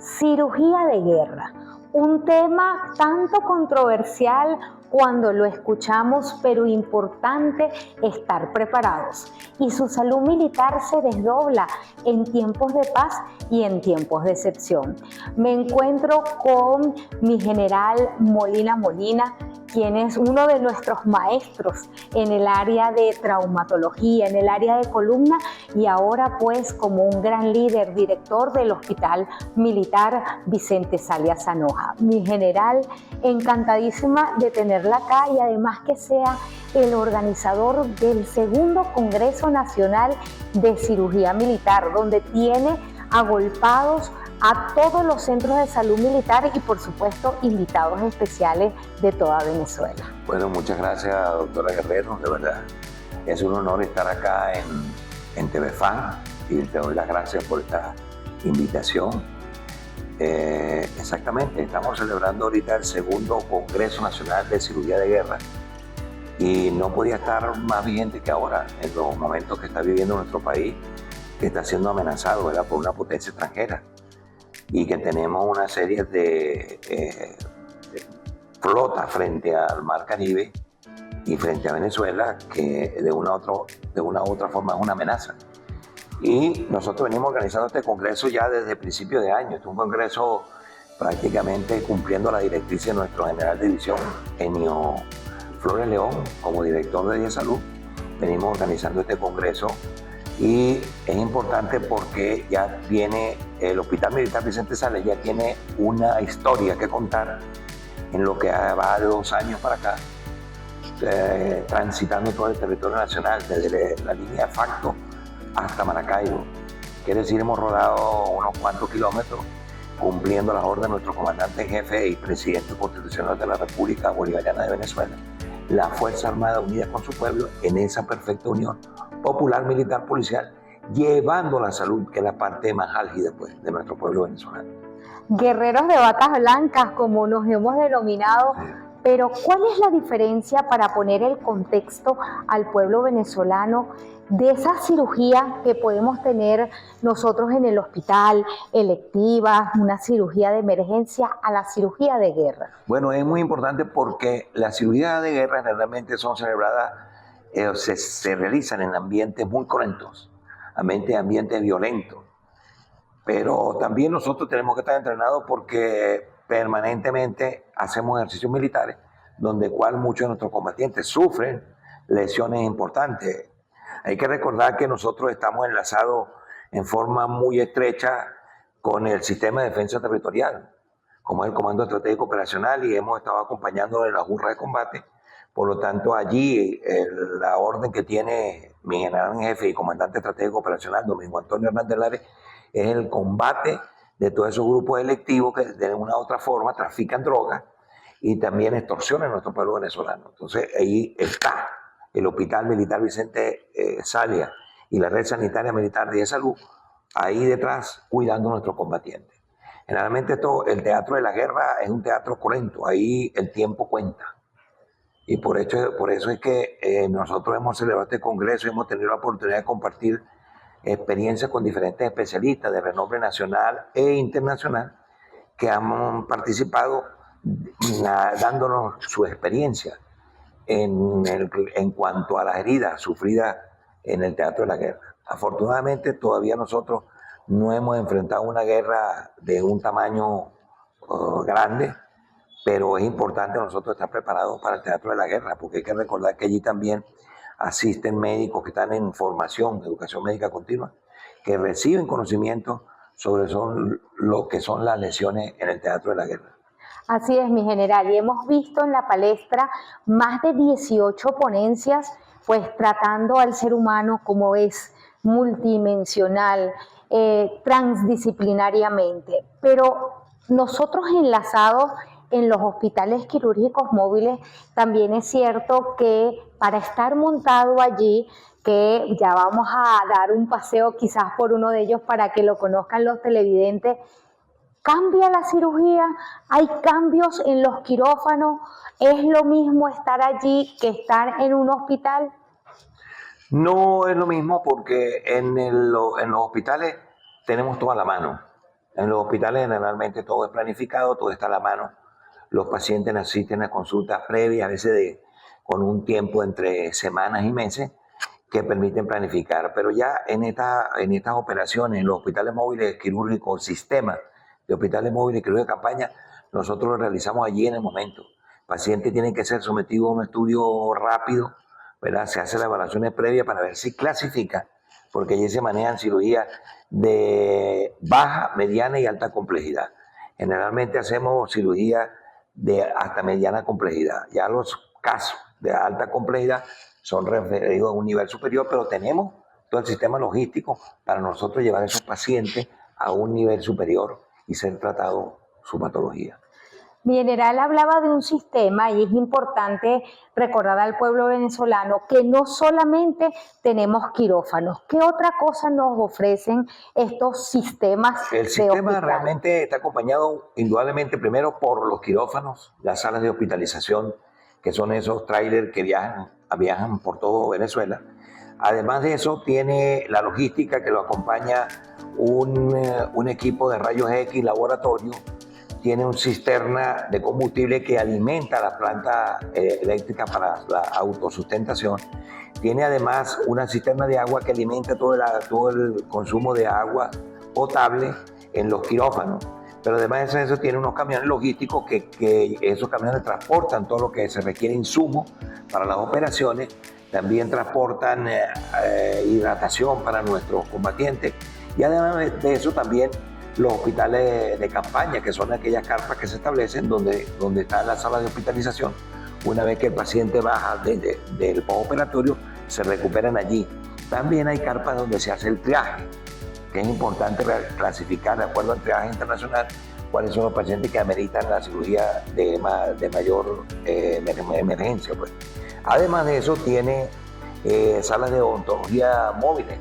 Cirugía de guerra, un tema tanto controversial cuando lo escuchamos, pero importante estar preparados. Y su salud militar se desdobla en tiempos de paz y en tiempos de excepción. Me encuentro con mi general Molina Molina, quien es uno de nuestros maestros en el área de traumatología, en el área de columna, y ahora pues como un gran líder, director del Hospital Militar Vicente Salia Zanoja. Mi general, encantadísima de tenerla acá, y además que sea el organizador del segundo Congreso Nacional de Cirugía Militar, donde tiene agolpados a todos los centros de salud militar y por supuesto invitados especiales de toda Venezuela. Bueno, muchas gracias, doctora Guerrero, de verdad. Es un honor estar acá en TVFAN y te doy las gracias por esta invitación. Exactamente, estamos celebrando ahorita el segundo Congreso Nacional de Cirugía de Guerra y no podía estar más vigente que ahora, en los momentos que está viviendo nuestro país, que está siendo amenazado, ¿verdad?, por una potencia extranjera, y que tenemos una serie de flotas frente al Mar Caribe y frente a Venezuela que de una u otra forma es una amenaza. Y nosotros venimos organizando este congreso ya desde principios de año. Este es un congreso prácticamente cumpliendo la directriz de nuestro general de división, Enio Flores León, como director de Salud. Venimos organizando este congreso y es importante porque ya viene el Hospital Militar Vicente Salia, ya tiene una historia que contar en lo que va de 2 años para acá, transitando todo el territorio nacional, desde la línea de facto hasta Maracaibo. Quiere decir, hemos rodado unos cuantos kilómetros cumpliendo las órdenes de nuestro comandante en jefe y presidente constitucional de la República Bolivariana de Venezuela, la Fuerza Armada unida con su pueblo en esa perfecta unión popular, militar, policial, llevando la salud, que es la parte más álgida pues, de nuestro pueblo venezolano. Guerreros de batas blancas, como nos hemos denominado, sí. Pero ¿cuál es la diferencia, para poner el contexto al pueblo venezolano, de esa cirugía que podemos tener nosotros en el hospital, electiva, una cirugía de emergencia, a la cirugía de guerra? Bueno, es muy importante porque las cirugías de guerra generalmente son celebradas, se realizan en ambientes muy cruentos, ambientes violentos. Pero también nosotros tenemos que estar entrenados porque permanentemente hacemos ejercicios militares, donde cual muchos de nuestros combatientes sufren lesiones importantes. Hay que recordar que nosotros estamos enlazados en forma muy estrecha con el sistema de defensa territorial, como es el Comando Estratégico Operacional, y hemos estado acompañando en la burra de combate. Por lo tanto, allí la orden que tiene mi general en jefe y comandante estratégico operacional, Domingo Antonio Hernández Lares, es el combate de todos esos grupos delictivos que de una u otra forma trafican drogas y también extorsionan a nuestro pueblo venezolano. Entonces ahí está el Hospital Militar Vicente Salia y la Red Sanitaria Militar de Salud ahí detrás cuidando a nuestros combatientes. Generalmente el teatro de la guerra es un teatro cruento, ahí el tiempo cuenta. Y por eso es que nosotros hemos celebrado este congreso y hemos tenido la oportunidad de compartir experiencias con diferentes especialistas de renombre nacional e internacional que han participado dándonos su experiencia en cuanto a las heridas sufridas en el teatro de la guerra. Afortunadamente todavía nosotros no hemos enfrentado una guerra de un tamaño grande, pero es importante nosotros estar preparados para el teatro de la guerra, porque hay que recordar que allí también asisten médicos que están en formación, educación médica continua, que reciben conocimiento sobre lo que son las lesiones en el teatro de la guerra. Así es, mi general, y hemos visto en la palestra más de 18 ponencias, pues tratando al ser humano como es multidimensional, transdisciplinariamente, pero nosotros enlazados en los hospitales quirúrgicos móviles, también es cierto que para estar montado allí, que ya vamos a dar un paseo quizás por uno de ellos para que lo conozcan los televidentes, ¿cambia la cirugía? ¿Hay cambios en los quirófanos? ¿Es lo mismo estar allí que estar en un hospital? No es lo mismo porque en los hospitales tenemos toda la mano. En los hospitales generalmente todo es planificado, todo está a la mano. Los pacientes asisten a consultas previas, a veces con un tiempo entre semanas y meses, que permiten planificar. Pero ya en estas operaciones, en los hospitales móviles quirúrgicos, sistema de hospitales móviles quirúrgicos de campaña, nosotros lo realizamos allí en el momento. El paciente tiene que ser sometido a un estudio rápido, ¿verdad? Se hace las evaluaciones previas para ver si clasifica, porque allí se manejan cirugías de baja, mediana y alta complejidad. Generalmente hacemos cirugía de hasta mediana complejidad. Ya los casos de alta complejidad son referidos a un nivel superior, pero tenemos todo el sistema logístico para nosotros llevar a esos pacientes a un nivel superior y ser tratados su patología. Mi general hablaba de un sistema y es importante recordar al pueblo venezolano que no solamente tenemos quirófanos. ¿Qué otra cosa nos ofrecen estos sistemas? El sistema realmente está acompañado indudablemente primero por los quirófanos, las salas de hospitalización, que son esos trailers que viajan por todo Venezuela. Además de eso, tiene la logística que lo acompaña un equipo de rayos X laboratorio. Tiene un cisterna de combustible que alimenta la planta eléctrica para la autosustentación. Tiene además una cisterna de agua que alimenta todo el consumo de agua potable en los quirófanos. Pero además de eso tiene unos camiones logísticos que esos camiones transportan todo lo que se requiere insumo para las operaciones. También transportan hidratación para nuestros combatientes. Y además de eso también los hospitales de campaña, que son aquellas carpas que se establecen donde está la sala de hospitalización. Una vez que el paciente baja del postoperatorio, se recuperan allí. También hay carpas donde se hace el triaje, que es importante clasificar de acuerdo al triaje internacional cuáles son los pacientes que ameritan la cirugía de mayor emergencia. Pues. Además de eso, tiene salas de odontología móviles,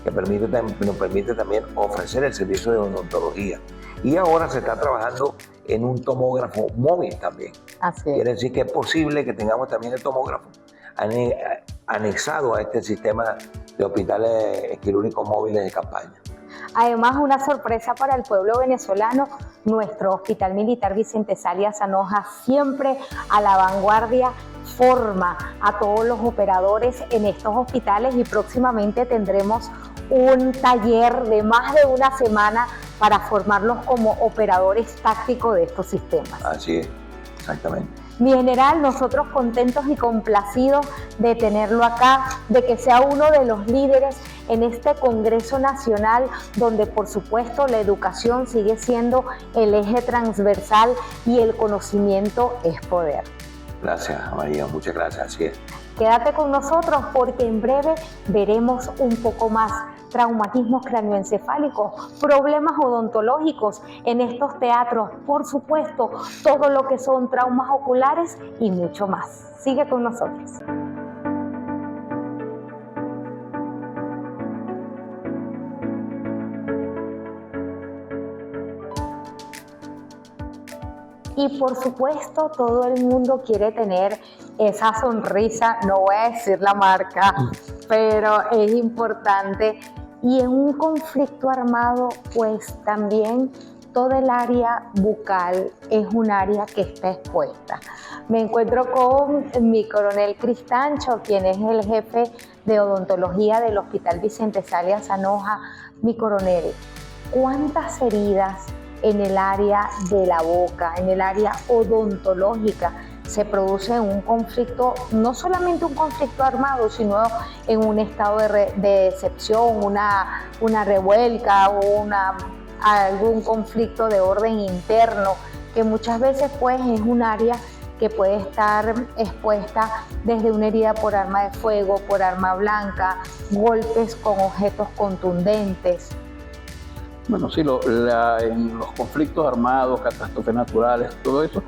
que nos permite también ofrecer el servicio de odontología. Y ahora se está trabajando en un tomógrafo móvil también. Así es. Quiere decir que es posible que tengamos también el tomógrafo anexado a este sistema de hospitales quirúrgicos móviles de campaña. Además, una sorpresa para el pueblo venezolano, nuestro Hospital Militar Vicente Salia Anoja, siempre a la vanguardia, forma a todos los operadores en estos hospitales y próximamente tendremos un taller de más de una semana para formarlos como operadores tácticos de estos sistemas. Así es, exactamente. Mi general, nosotros contentos y complacidos de tenerlo acá, de que sea uno de los líderes en este Congreso Nacional, donde por supuesto la educación sigue siendo el eje transversal y el conocimiento es poder. Gracias, María, muchas gracias, así es. Quédate con nosotros porque en breve veremos un poco más traumatismos cráneoencefálicos, problemas odontológicos en estos teatros, por supuesto, todo lo que son traumas oculares y mucho más. Sigue con nosotros. Y por supuesto, todo el mundo quiere tener esa sonrisa, no voy a decir la marca, pero es importante. Y en un conflicto armado, pues también todo el área bucal es un área que está expuesta. Me encuentro con mi coronel Cristancho, quien es el jefe de odontología del Hospital Vicente Salia Anoja. Mi coronel, ¿cuántas heridas en el área de la boca, en el área odontológica, se produce en un conflicto, no solamente un conflicto armado, sino en un estado de decepción, una revuelca o algún conflicto de orden interno, que muchas veces pues es un área que puede estar expuesta desde una herida por arma de fuego, por arma blanca, golpes con objetos contundentes? Bueno, sí, en los conflictos armados, catástrofes naturales, todo eso,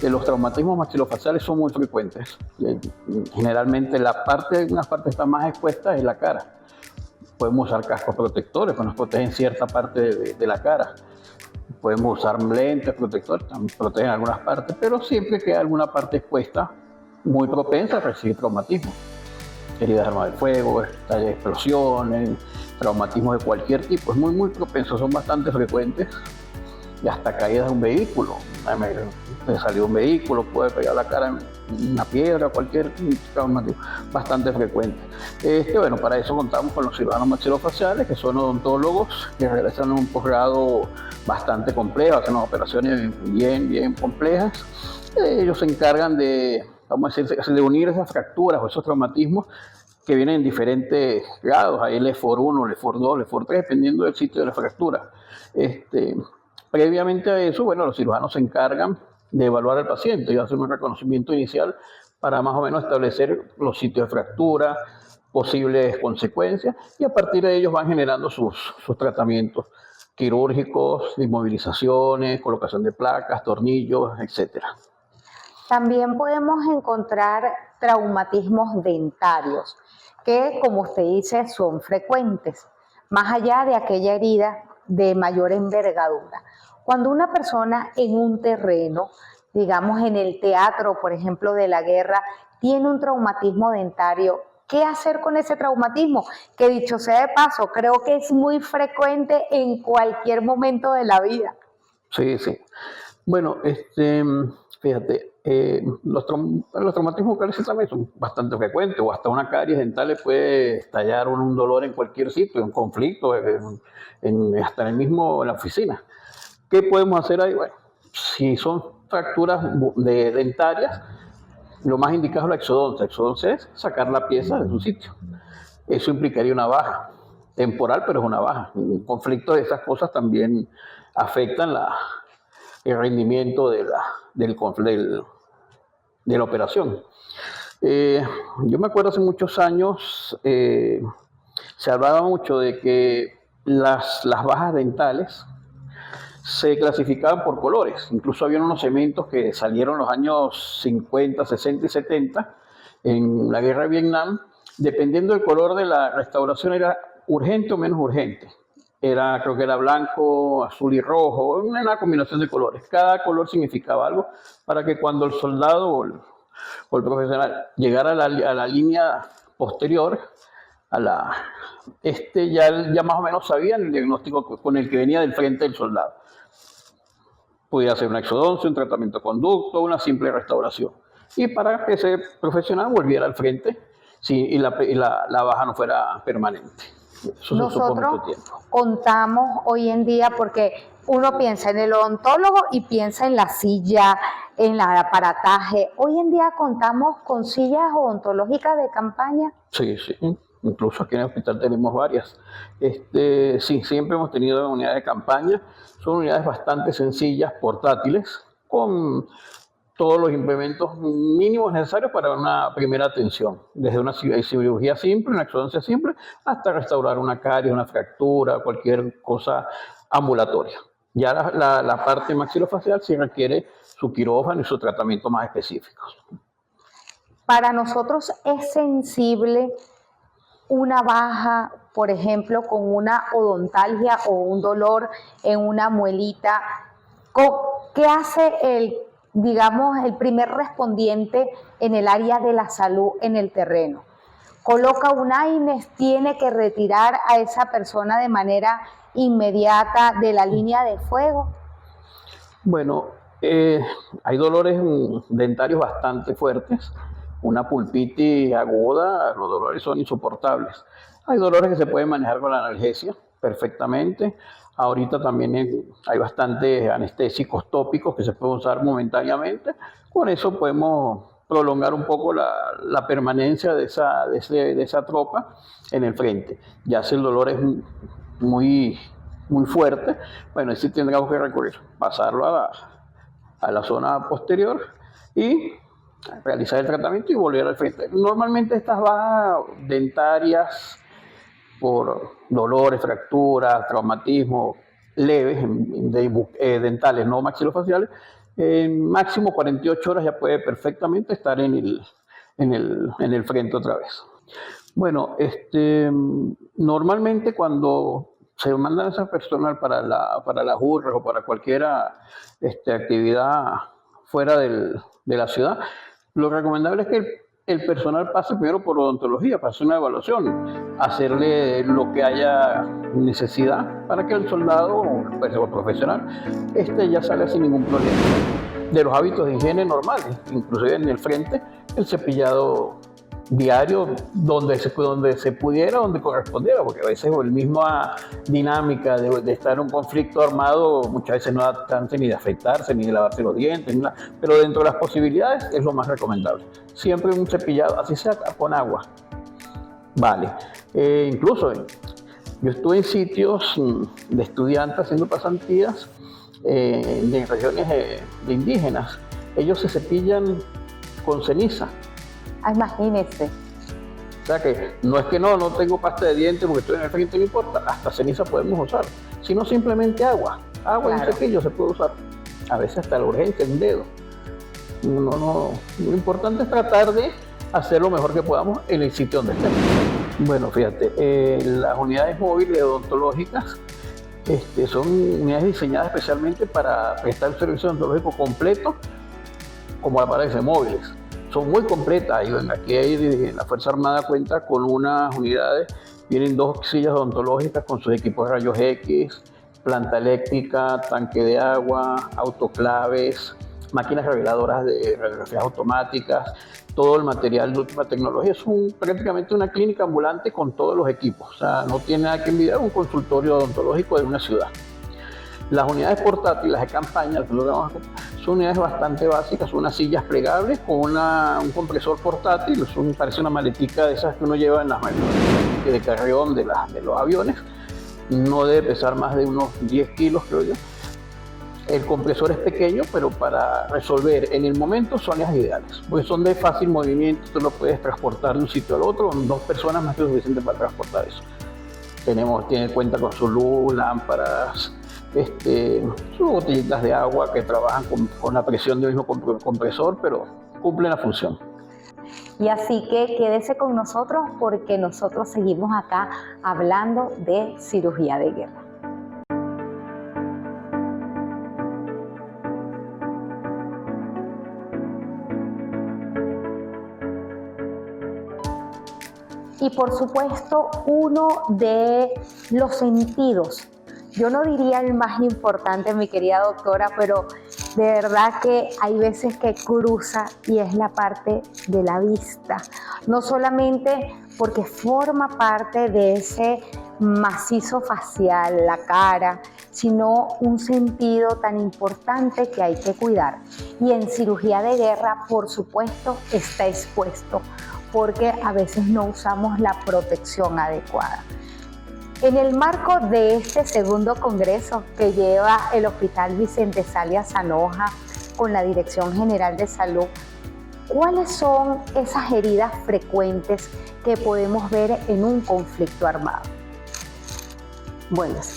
los traumatismos maxilofaciales son muy frecuentes. Generalmente una parte que está más expuesta es la cara. Podemos usar cascos protectores que nos protegen cierta parte de la cara. Podemos usar lentes protectores, también protegen algunas partes, pero siempre queda alguna parte expuesta muy propensa a recibir traumatismo. Heridas de arma de fuego, explosiones, traumatismos de cualquier tipo, es muy propenso, son bastante frecuentes, y hasta caídas de un vehículo. Le salió un vehículo, puede pegar la cara en una piedra, cualquier traumatismo, bastante frecuente. Bueno, para eso contamos con los cirujanos maxilofaciales, que son odontólogos que realizan un posgrado bastante complejo, hacen operaciones bien complejas. Ellos se encargan de, vamos a decir, de unir esas fracturas o esos traumatismos que vienen en diferentes grados. Hay el EFOR 1, el EFOR 2, el EFOR 3, dependiendo del sitio de la fractura. Previamente a eso, bueno, los cirujanos se encargan de evaluar al paciente y hacer un reconocimiento inicial para más o menos establecer los sitios de fractura, posibles consecuencias, y a partir de ellos van generando sus tratamientos quirúrgicos, inmovilizaciones, colocación de placas, tornillos, etc. También podemos encontrar traumatismos dentarios, que como usted dice son frecuentes, más allá de aquella herida de mayor envergadura. Cuando una persona en un terreno, digamos en el teatro, por ejemplo, de la guerra, tiene un traumatismo dentario, ¿qué hacer con ese traumatismo? Que dicho sea de paso, creo que es muy frecuente en cualquier momento de la vida. Sí. Bueno, fíjate, los traumatismos bucales también son bastante frecuentes, o hasta una caries dental puede estallar un dolor en cualquier sitio, en conflicto, hasta en la oficina. ¿Qué podemos hacer ahí? Bueno, si son fracturas dentarias, lo más indicado es la exodoncia. Exodoncia es sacar la pieza de su sitio. Eso implicaría una baja temporal, pero es una baja. Un conflicto de esas cosas también afectan el rendimiento de la operación. Yo me acuerdo hace muchos años, se hablaba mucho de que las bajas dentales se clasificaban por colores. Incluso había unos cementos que salieron en los años 50, 60 y 70 en la guerra de Vietnam. Dependiendo del color de la restauración, era urgente o menos urgente. Creo que era blanco, azul y rojo, una combinación de colores. Cada color significaba algo para que cuando el soldado o el profesional llegara a la línea posterior, ya más o menos sabían el diagnóstico con el que venía del frente del soldado. Podía ser una exodoncia, un tratamiento de conducto, una simple restauración. Y para que ese profesional volviera al frente y la baja no fuera permanente. Eso nosotros contamos hoy en día, porque uno piensa en el odontólogo y piensa en la silla, en el aparataje. Hoy en día contamos con sillas odontológicas de campaña. Sí. Incluso aquí en el hospital tenemos varias. Sí, siempre hemos tenido unidades de campaña. Son unidades bastante sencillas, portátiles, con todos los implementos mínimos necesarios para una primera atención. Desde una cirugía simple, una exodoncia simple, hasta restaurar una caries, una fractura, cualquier cosa ambulatoria. Ya la parte maxilofacial sí requiere su quirófano y su tratamiento más específicos. Para nosotros es sensible una baja, por ejemplo, con una odontalgia o un dolor en una muelita. ¿Qué hace el primer respondiente en el área de la salud en el terreno? ¿Coloca un AINES? ¿Tiene que retirar a esa persona de manera inmediata de la línea de fuego? Bueno, hay dolores dentarios bastante fuertes. Una pulpitis aguda, los dolores son insoportables. Hay dolores que se pueden manejar con la analgesia perfectamente. Ahorita también hay bastantes anestésicos tópicos que se pueden usar momentáneamente. Con eso podemos prolongar un poco la permanencia de esa tropa en el frente. Ya si el dolor es muy fuerte, bueno, sí tendríamos que recurrir, pasarlo a la zona posterior y realizar el tratamiento y volver al frente. Normalmente estas bajas dentarias por dolores, fracturas, traumatismos leves, dentales, no maxilofaciales, en máximo 48 horas ya puede perfectamente estar en el frente otra vez. Bueno, normalmente cuando se mandan a esa personal para las URRAs o para cualquier actividad fuera de la ciudad, lo recomendable es que el personal pase primero por odontología para hacer una evaluación, hacerle lo que haya necesidad para que el soldado o el profesional ya salga sin ningún problema. De los hábitos de higiene normales, inclusive en el frente, el cepillado diario donde se pudiera, donde correspondiera, porque a veces la misma dinámica de estar en un conflicto armado muchas veces no da chance ni de afeitarse, ni de lavarse los dientes, ni nada, pero dentro de las posibilidades es lo más recomendable. Siempre un cepillado, así sea con agua, vale. Incluso yo estuve en sitios de estudiantes haciendo pasantías en regiones de indígenas. Ellos se cepillan con ceniza. Imagínese. O sea que no es que no tengo pasta de dientes porque estoy en el frente, no importa, hasta ceniza podemos usar, sino simplemente agua claro. Y un cepillo se puede usar, a veces hasta la urgencia, un dedo. Lo importante es tratar de hacer lo mejor que podamos en el sitio donde estemos. Bueno, fíjate, las unidades móviles odontológicas son unidades diseñadas especialmente para prestar el servicio odontológico completo, como aparece móviles. Son muy completas. Aquí la Fuerza Armada cuenta con unas unidades, vienen 2 sillas odontológicas con sus equipos de rayos X, planta eléctrica, tanque de agua, autoclaves, máquinas reveladoras de radiografías automáticas, todo el material de última tecnología. Es prácticamente una clínica ambulante con todos los equipos. O sea, no tiene nada que envidiar un consultorio odontológico de una ciudad. Las unidades portátiles de campaña, son unidades bastante básicas, son unas sillas plegables con un compresor portátil, parece una maletica de esas que uno lleva en las manos de carrión de los aviones. No debe pesar más de unos 10 kilos, creo yo. El compresor es pequeño, pero para resolver en el momento son las ideales, porque son de fácil movimiento, tú lo puedes transportar de un sitio al otro, con 2 personas más que suficiente para transportar eso. Tiene cuenta con su luz, lámparas, sus botellitas de agua que trabajan con la presión del mismo compresor, pero cumplen la función. Y así que quédese con nosotros porque nosotros seguimos acá hablando de cirugía de guerra. Y por supuesto, uno de los sentidos, yo no diría el más importante, mi querida doctora, pero de verdad que hay veces que cruza y es la parte de la vista. No solamente porque forma parte de ese macizo facial, la cara, sino un sentido tan importante que hay que cuidar. Y en cirugía de guerra, por supuesto, está expuesto, porque a veces no usamos la protección adecuada. En el marco de este segundo congreso que lleva el Hospital Vicente Salias Zanoja con la Dirección General de Salud, ¿cuáles son esas heridas frecuentes que podemos ver en un conflicto armado? Buenas,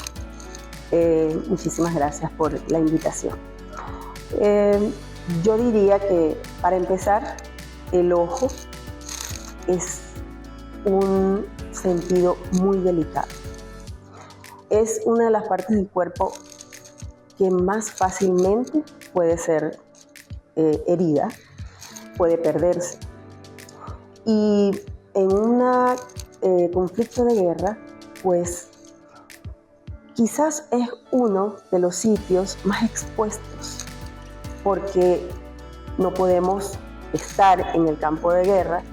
muchísimas gracias por la invitación. Yo diría que para empezar, el ojo es un sentido muy delicado. Es una de las partes del cuerpo que más fácilmente puede ser herida, puede perderse. Y en un conflicto de guerra, pues quizás es uno de los sitios más expuestos, porque no podemos estar en el campo de guerra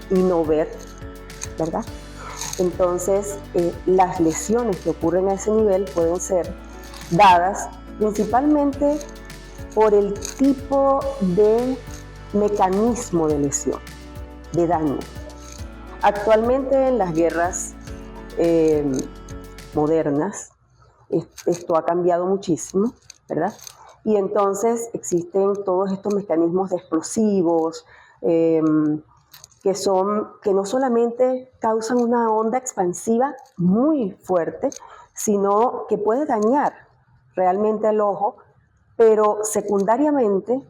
y no ver, ¿verdad? Entonces, las lesiones que ocurren a ese nivel pueden ser dadas principalmente por el tipo de mecanismo de lesión, de daño. Actualmente en las guerras modernas, esto ha cambiado muchísimo, ¿verdad? Y entonces existen todos estos mecanismos de explosivos, que no solamente causan una onda expansiva muy fuerte, sino que puede dañar realmente el ojo, pero secundariamente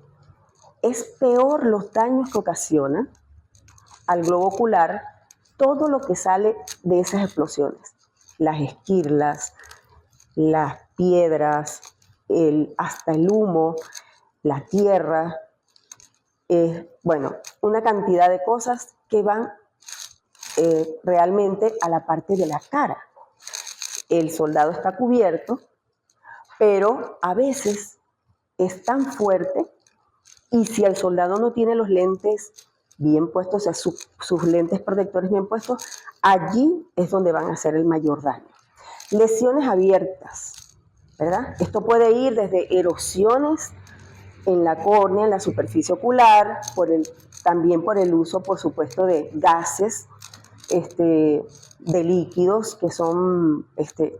es peor los daños que ocasiona al globo ocular todo lo que sale de esas explosiones, las esquirlas, las piedras, hasta el humo, la tierra, bueno, una cantidad de cosas que van realmente a la parte de la cara. El soldado está cubierto, pero a veces es tan fuerte, y si el soldado no tiene los lentes bien puestos, o sea, sus lentes protectores bien puestos, allí es donde van a hacer el mayor daño. Lesiones abiertas, ¿verdad? Esto puede ir desde erosiones en la córnea, en la superficie ocular, también por el uso, por supuesto, de gases, de líquidos que son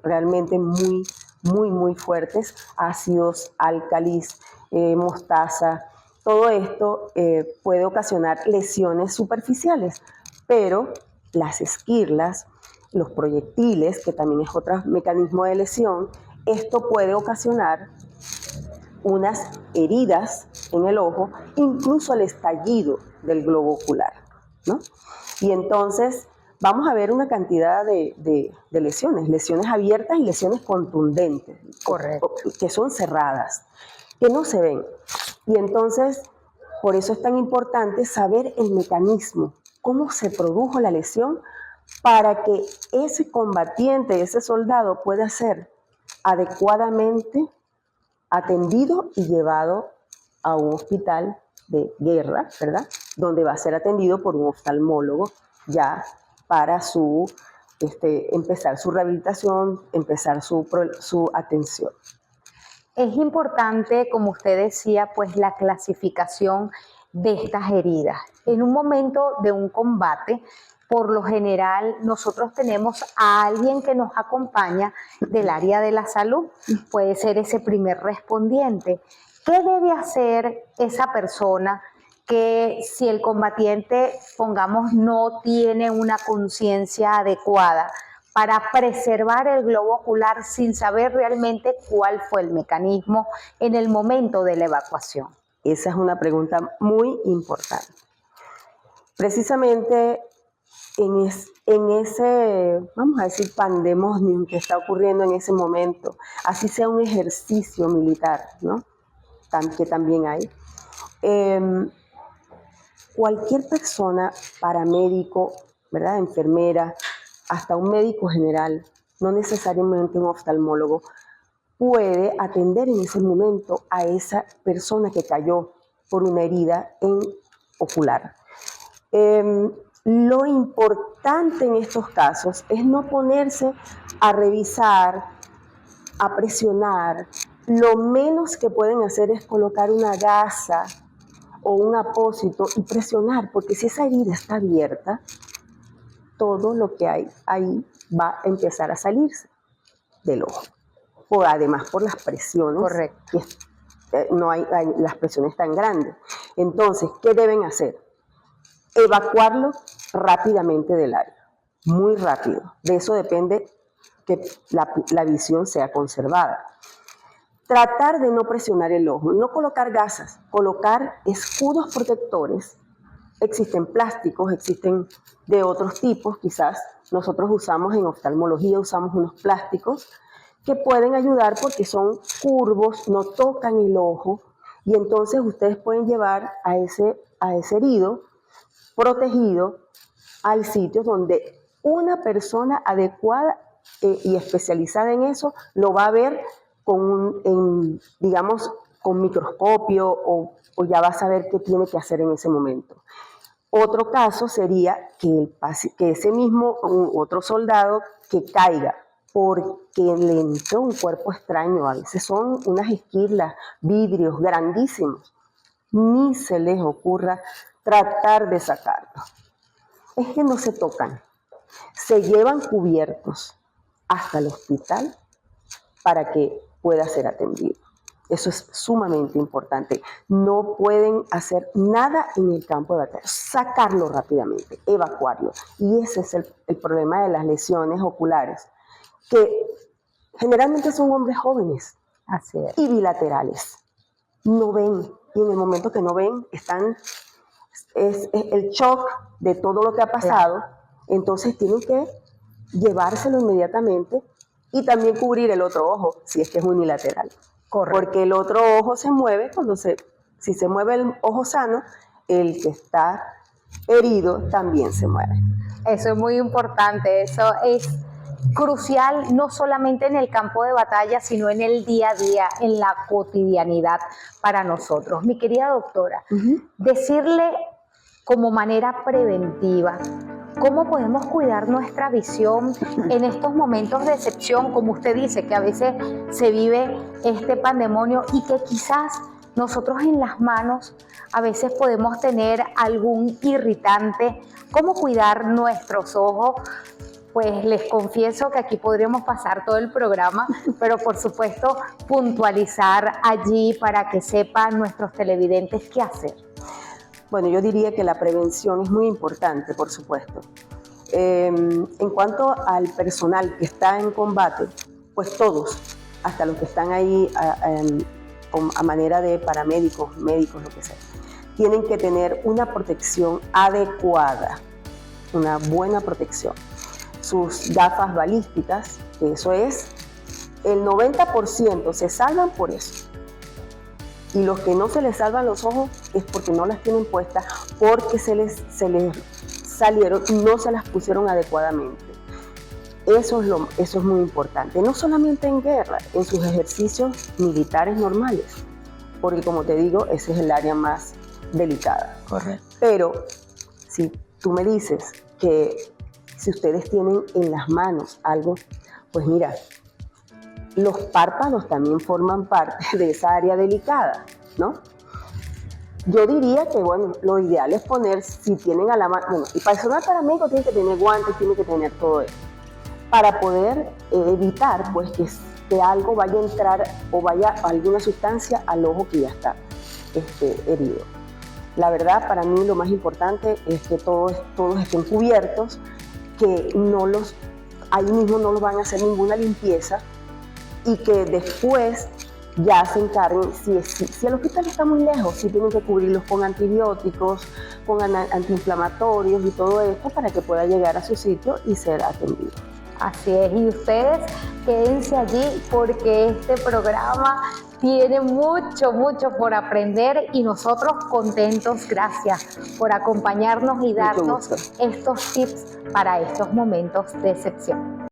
realmente muy fuertes, ácidos, álcalis, mostaza. Todo esto puede ocasionar lesiones superficiales, pero las esquirlas, los proyectiles, que también es otro mecanismo de lesión, esto puede ocasionar unas heridas en el ojo, incluso el estallido del globo ocular, ¿no? Y entonces vamos a ver una cantidad de lesiones abiertas y lesiones contundentes, Correcto. que son cerradas, que no se ven. Y entonces, por eso es tan importante saber el mecanismo, cómo se produjo la lesión, para que ese combatiente, ese soldado, pueda ser adecuadamente atendido y llevado a un hospital de guerra, ¿verdad? Donde va a ser atendido por un oftalmólogo ya para empezar su rehabilitación, empezar su atención. Es importante, como usted decía, pues la clasificación de estas heridas. En un momento de un combate, por lo general, nosotros tenemos a alguien que nos acompaña del área de la salud, puede ser ese primer respondiente. ¿Qué debe hacer esa persona que si el combatiente, pongamos, no tiene una conciencia adecuada para preservar el globo ocular sin saber realmente cuál fue el mecanismo en el momento de la evacuación? Esa es una pregunta muy importante. Precisamente en ese, vamos a decir, pandemonium que está ocurriendo en ese momento, así sea un ejercicio militar, ¿no? Que también hay. Cualquier persona, paramédico, ¿verdad? Enfermera, hasta un médico general, no necesariamente un oftalmólogo, puede atender en ese momento a esa persona que cayó por una herida ocular. Lo importante en estos casos es no ponerse a revisar, a presionar. Lo menos que pueden hacer es colocar una gasa o un apósito y presionar, porque si esa herida está abierta, todo lo que hay ahí va a empezar a salirse del ojo. Además por las presiones. Correcto. No hay las presiones tan grandes. Entonces, ¿qué deben hacer? Evacuarlo rápidamente del área, muy rápido. De eso depende que la visión sea conservada. Tratar de no presionar el ojo, no colocar gasas, colocar escudos protectores. Existen plásticos, existen de otros tipos, quizás nosotros usamos en oftalmología, usamos unos plásticos que pueden ayudar porque son curvos, no tocan el ojo, y entonces ustedes pueden llevar a ese herido protegido al sitio donde una persona adecuada y especializada en eso lo va a ver digamos, con microscopio o ya va a saber qué tiene que hacer en ese momento. Otro caso sería que ese mismo otro soldado que caiga porque le entró un cuerpo extraño, a veces son unas esquirlas, vidrios grandísimos, ni se les ocurra tratar de sacarlo. Es que no se tocan, se llevan cubiertos hasta el hospital para que pueda ser atendido. Eso es sumamente importante. No pueden hacer nada en el campo de batalla, sacarlo rápidamente, evacuarlo. Y ese es el problema de las lesiones oculares, que generalmente son hombres jóvenes. Así es. Y bilaterales. No ven, y en el momento que no ven, es el shock de todo lo que ha pasado, entonces tienen que llevárselo inmediatamente y también cubrir el otro ojo, si es que es unilateral. Correcto. Porque el otro ojo se mueve si se mueve el ojo sano, el que está herido también se muere. Eso es muy importante, eso es crucial no solamente en el campo de batalla, sino en el día a día, en la cotidianidad para nosotros. Mi querida doctora, decirle como manera preventiva, ¿cómo podemos cuidar nuestra visión en estos momentos de excepción, como usted dice, que a veces se vive este pandemonio y que quizás nosotros en las manos a veces podemos tener algún irritante? ¿Cómo cuidar nuestros ojos? Pues les confieso que aquí podríamos pasar todo el programa, pero por supuesto puntualizar allí para que sepan nuestros televidentes qué hacer. Bueno, yo diría que la prevención es muy importante, por supuesto. En cuanto al personal que está en combate, pues todos, hasta los que están ahí a manera de paramédicos, médicos, lo que sea, tienen que tener una protección adecuada, una buena protección. Sus gafas balísticas, que eso es, el 90% se salvan por eso. Y los que no se les salvan los ojos es porque no las tienen puestas, porque se les salieron y no se las pusieron adecuadamente. Eso es muy importante, no solamente en guerra, en sus ejercicios militares normales, porque como te digo, ese es el área más delicada. Correcto. Pero si tú me dices que si ustedes tienen en las manos algo, pues mira, los párpados también forman parte de esa área delicada, ¿no? Yo diría que, bueno, lo ideal es poner, si tienen a la mano, bueno, el personal paramédico tiene que tener guantes, tiene que tener todo eso, para poder evitar, pues, que algo vaya a entrar o vaya alguna sustancia al ojo que ya está herido. La verdad, para mí lo más importante es que todos estén cubiertos, que ahí mismo no los van a hacer ninguna limpieza y que después ya se encarguen, si el hospital está muy lejos, si tienen que cubrirlos con antibióticos, con antiinflamatorios y todo esto para que pueda llegar a su sitio y ser atendido. Así es, y ustedes quédense allí porque este programa tiene mucho por aprender y nosotros contentos. Gracias por acompañarnos y darnos estos tips para estos momentos de excepción.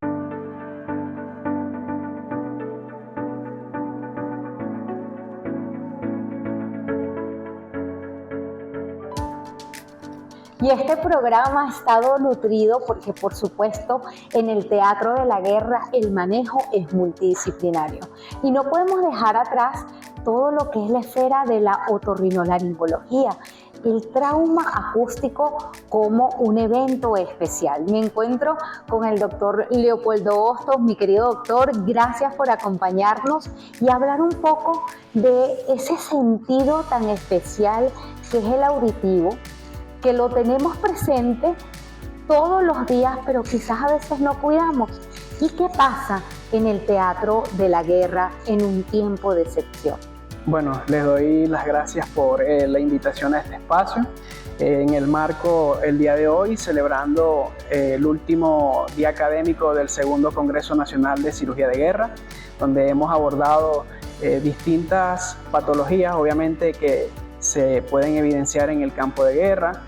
Y este programa ha estado nutrido porque, por supuesto, en el teatro de la guerra el manejo es multidisciplinario. Y no podemos dejar atrás todo lo que es la esfera de la otorrinolaringología, el trauma acústico como un evento especial. Me encuentro con el doctor Leopoldo Hostos. Mi querido doctor, gracias por acompañarnos y hablar un poco de ese sentido tan especial que es el auditivo, que lo tenemos presente todos los días, pero quizás a veces no cuidamos. ¿Y qué pasa en el teatro de la guerra en un tiempo de excepción? Bueno, les doy las gracias por la invitación a este espacio. En el marco, el día de hoy, celebrando el último día académico del Segundo Congreso Nacional de Cirugía de Guerra, donde hemos abordado distintas patologías, obviamente, que se pueden evidenciar en el campo de guerra,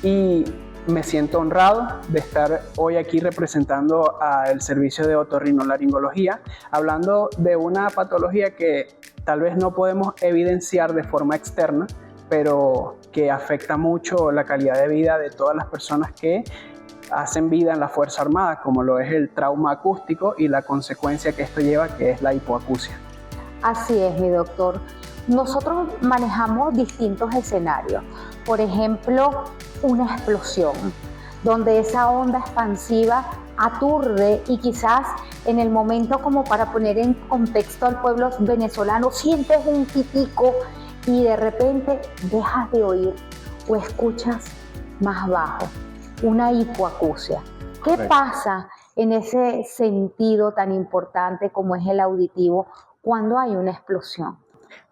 y me siento honrado de estar hoy aquí representando al servicio de otorrinolaringología, hablando de una patología que tal vez no podemos evidenciar de forma externa, pero que afecta mucho la calidad de vida de todas las personas que hacen vida en la Fuerza Armada, como lo es el trauma acústico y la consecuencia que esto lleva, que es la hipoacusia. Así es, mi doctor. Nosotros manejamos distintos escenarios. Por ejemplo, una explosión, donde esa onda expansiva aturde y quizás en el momento, como para poner en contexto al pueblo venezolano, sientes un pitico y de repente dejas de oír o escuchas más bajo, una hipoacusia. ¿Qué pasa en ese sentido tan importante como es el auditivo cuando hay una explosión?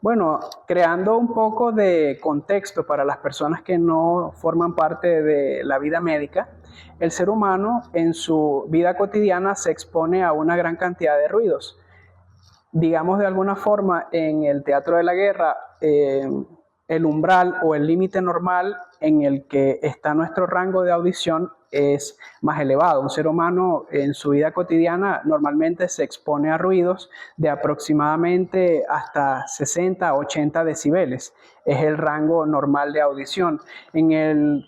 Bueno, creando un poco de contexto para las personas que no forman parte de la vida médica, el ser humano en su vida cotidiana se expone a una gran cantidad de ruidos. Digamos de alguna forma, en el teatro de la guerra, el el umbral o el límite normal en el que está nuestro rango de audición es más elevado. Un ser humano en su vida cotidiana normalmente se expone a ruidos de aproximadamente hasta 60 a 80 decibeles. Es el rango normal de audición. En el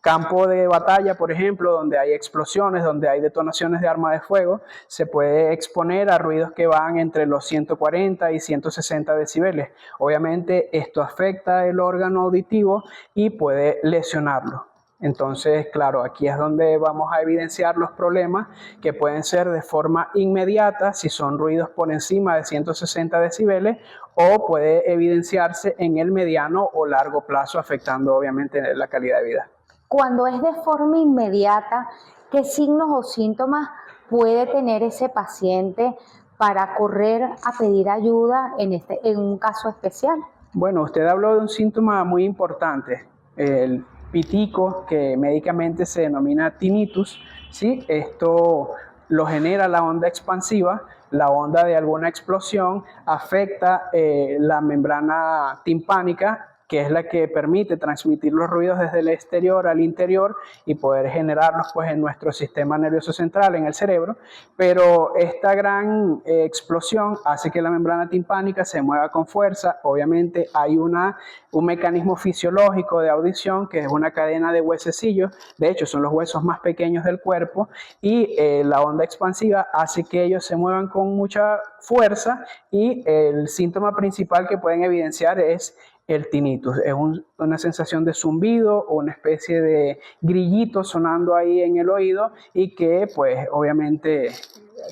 campo de batalla, por ejemplo, donde hay explosiones, donde hay detonaciones de arma de fuego, se puede exponer a ruidos que van entre los 140 y 160 decibeles. Obviamente esto afecta el órgano auditivo y puede lesionarlo. Entonces, claro, aquí es donde vamos a evidenciar los problemas que pueden ser de forma inmediata si son ruidos por encima de 160 decibeles o puede evidenciarse en el mediano o largo plazo, afectando obviamente la calidad de vida. Cuando es de forma inmediata, ¿qué signos o síntomas puede tener ese paciente para correr a pedir ayuda en un caso especial? Bueno, usted habló de un síntoma muy importante, el pitico, que médicamente se denomina tinnitus, ¿sí? Esto lo genera la onda expansiva, la onda de alguna explosión afecta la membrana timpánica, que es la que permite transmitir los ruidos desde el exterior al interior y poder generarlos pues, en nuestro sistema nervioso central, en el cerebro. Pero esta gran explosión hace que la membrana timpánica se mueva con fuerza. Obviamente hay un mecanismo fisiológico de audición que es una cadena de huesecillos. De hecho, son los huesos más pequeños del cuerpo y la onda expansiva hace que ellos se muevan con mucha fuerza y el síntoma principal que pueden evidenciar es el tinnitus. Es una sensación de zumbido o una especie de grillito sonando ahí en el oído y que pues obviamente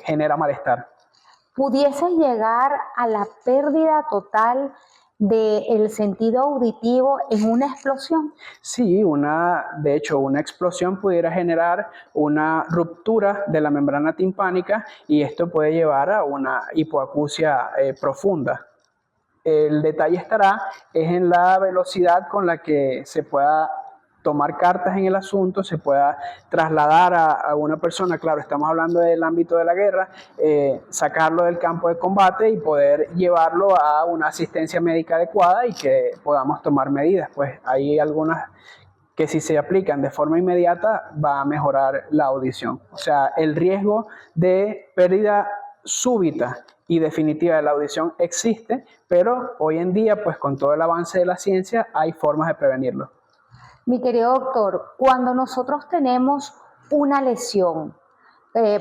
genera malestar. ¿Pudiese llegar a la pérdida total del sentido auditivo en una explosión? Sí, de hecho, una explosión pudiera generar una ruptura de la membrana timpánica y esto puede llevar a una hipoacusia profunda. El detalle estará en la velocidad con la que se pueda tomar cartas en el asunto, se pueda trasladar a una persona, claro, estamos hablando del ámbito de la guerra, sacarlo del campo de combate y poder llevarlo a una asistencia médica adecuada y que podamos tomar medidas. Pues hay algunas que si se aplican de forma inmediata va a mejorar la audición. O sea, el riesgo de pérdida súbita y definitiva de la audición existe, pero hoy en día, pues con todo el avance de la ciencia, hay formas de prevenirlo. Mi querido doctor, cuando nosotros tenemos una lesión,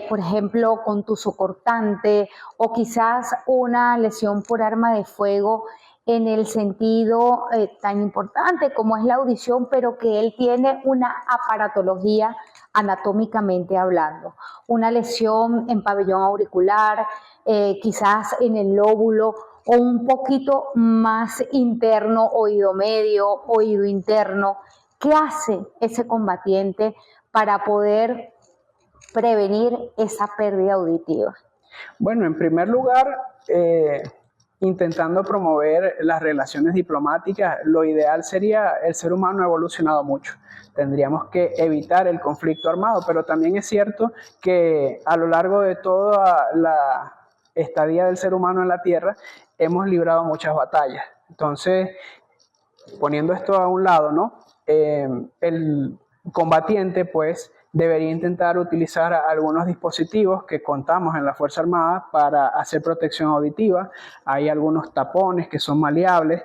por ejemplo, contuso cortante o quizás una lesión por arma de fuego en el sentido tan importante como es la audición, pero que él tiene una aparatología anatómicamente hablando, una lesión en pabellón auricular, quizás en el lóbulo o un poquito más interno, oído medio, oído interno. ¿Qué hace ese combatiente para poder prevenir esa pérdida auditiva? Bueno, en primer lugar, intentando promover las relaciones diplomáticas, lo ideal sería, el ser humano ha evolucionado mucho. Tendríamos que evitar el conflicto armado, pero también es cierto que a lo largo de toda la estadía del ser humano en la Tierra, hemos librado muchas batallas. Entonces, poniendo esto a un lado, ¿no? El combatiente, pues, debería intentar utilizar algunos dispositivos que contamos en la Fuerza Armada para hacer protección auditiva. Hay algunos tapones que son maleables.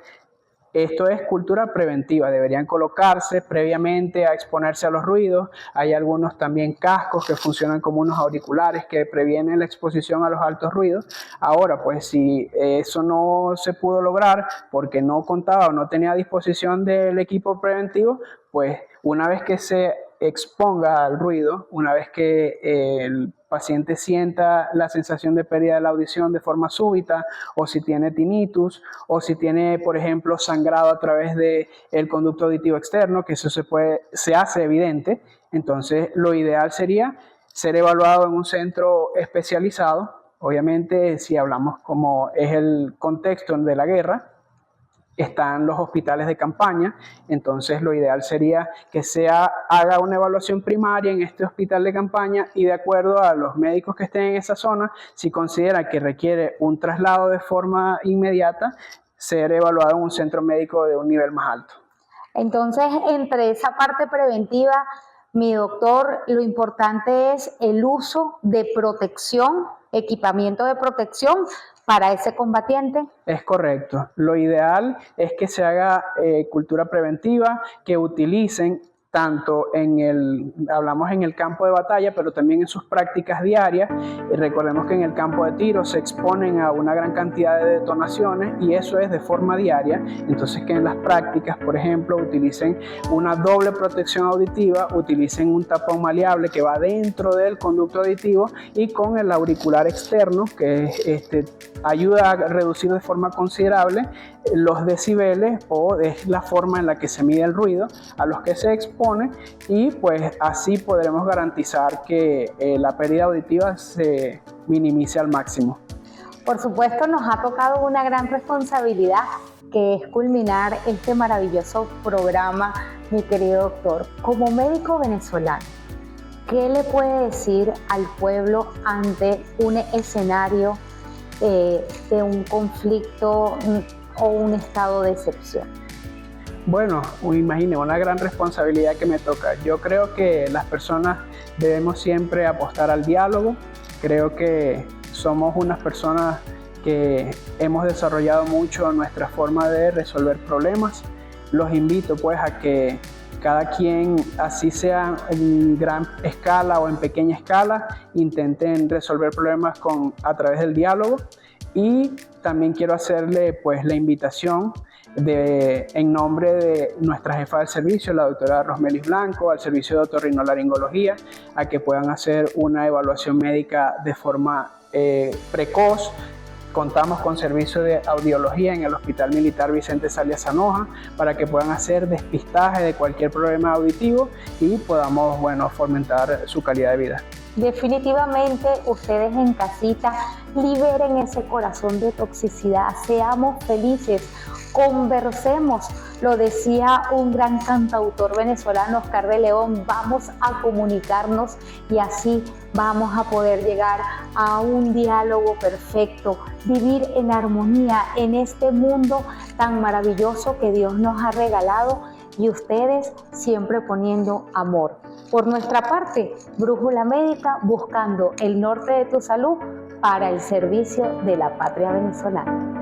Esto es cultura preventiva, deberían colocarse previamente a exponerse a los ruidos. Hay algunos también cascos que funcionan como unos auriculares que previenen la exposición a los altos ruidos. Ahora, pues si eso no se pudo lograr porque no contaba o no tenía a disposición del equipo preventivo, pues una vez que se exponga al ruido, una vez que el paciente sienta la sensación de pérdida de la audición de forma súbita, o si tiene tinnitus, o si tiene, por ejemplo, sangrado a través del conducto auditivo externo, que eso se hace evidente, entonces lo ideal sería ser evaluado en un centro especializado. Obviamente, si hablamos como es el contexto de la guerra, están los hospitales de campaña, entonces lo ideal sería que haga una evaluación primaria en este hospital de campaña y de acuerdo a los médicos que estén en esa zona, si considera que requiere un traslado de forma inmediata, ser evaluado en un centro médico de un nivel más alto. Entonces, entre esa parte preventiva, mi doctor, lo importante es el uso de protección, equipamiento de protección para ese combatiente. Es correcto. Lo ideal es que se haga cultura preventiva, que utilicen tanto hablamos en el campo de batalla, pero también en sus prácticas diarias. Y recordemos que en el campo de tiro se exponen a una gran cantidad de detonaciones y eso es de forma diaria. Entonces que en las prácticas, por ejemplo, utilicen una doble protección auditiva, utilicen un tapón maleable que va dentro del conducto auditivo y con el auricular externo que ayuda a reducir de forma considerable los decibeles o es la forma en la que se mide el ruido a los que se expone y pues así podremos garantizar que la pérdida auditiva se minimice al máximo. Por supuesto, nos ha tocado una gran responsabilidad que es culminar este maravilloso programa, mi querido doctor. Como médico venezolano, ¿qué le puede decir al pueblo ante un escenario de un conflicto o un estado de excepción? Bueno, imagine, una gran responsabilidad que me toca. Yo creo que las personas debemos siempre apostar al diálogo. Creo que somos unas personas que hemos desarrollado mucho nuestra forma de resolver problemas. Los invito pues a que cada quien, así sea en gran escala o en pequeña escala, intenten resolver problemas a través del diálogo. Y también quiero hacerle pues la invitación en nombre de nuestra jefa del servicio, la doctora Rosmelis Blanco, al servicio de otorrinolaringología, a que puedan hacer una evaluación médica de forma precoz. Contamos con servicio de audiología en el Hospital Militar Vicente Salia Sanoja para que puedan hacer despistaje de cualquier problema auditivo y podamos, fomentar su calidad de vida. Definitivamente ustedes en casita liberen ese corazón de toxicidad, seamos felices, conversemos. Lo decía un gran cantautor venezolano, Oscar de León, vamos a comunicarnos y así vamos a poder llegar a un diálogo perfecto, vivir en armonía en este mundo tan maravilloso que Dios nos ha regalado y ustedes siempre poniendo amor. Por nuestra parte, Brújula Médica, buscando el norte de tu salud para el servicio de la patria venezolana.